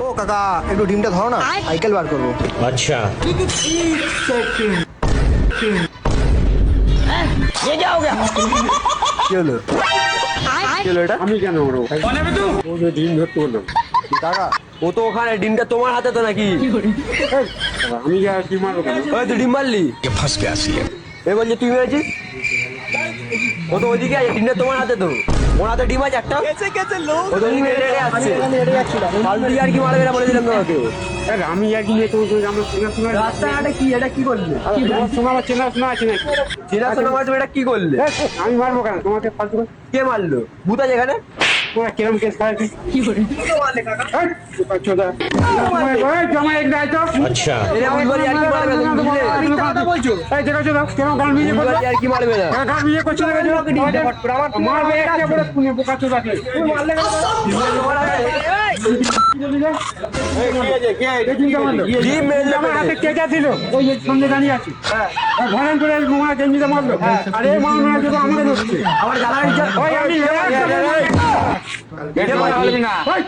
ও কাকা একটু ডিমটা ধরো না, সাইকেল বার করবো। अच्छा ये क्या हो गया? কি হলো কি হলো এটা? আমি কেন ওরো ও যে ডিম ধরতে বললো কাকা ও তো ওখানে, ডিমটা তোমার হাতে তো নাকি? আমি যা ডিম মারবো কেন? ওই তুই ডিম মারলি? फंस गया सी এ বলছে তুই মেরেছিস? ও তো ওইদিকে আছে, ডিমটা তোমার হাতে তো। ওর হাতে ডিম আছে একটা, ও তো ওইদিকে হেঁটে আসছে। ফালতু আর কি মারবে না বলে দিলাম তোমাকে। আমি আর কি নিয়ে তোমার আমার চেনা রাস্তাঘাটে কি এটা কি করলে? শোনা আমার চেনা শোনা আছে নাকি? চেনা শোনা মানে তুমি এটা কি করলে? আমি মারবো কেন তোমাকে ফালতু? কে মারলো? ভূত আছে এখানে? তোমরা কিরম কেস খাচ্ছি? জমা এক গায়ে তো अच्छा এরা বুঝবারি আর কি মারবে না, তুমি বুঝলে? এই দেখো চলো কেন গান বিয়ে করছো? বুঝবারি আর কি মারবে না। গান বিয়ে করছো না কেন? মারবে একটা বড় পুনে বোকা চোদাকে। মারলে কেন? ডিম মেরে আমার হাতে কে কে ছিল? ওই যে সামনে দাঁড়িয়ে আছে। ভয়ঙ্কর করে মোয়া গেঞ্জিতে মারলো। আরে মা মারা যদি আমাকে ধরছে। আমার গালা নিচে ওই আমি এটা মারা হবে না। ওই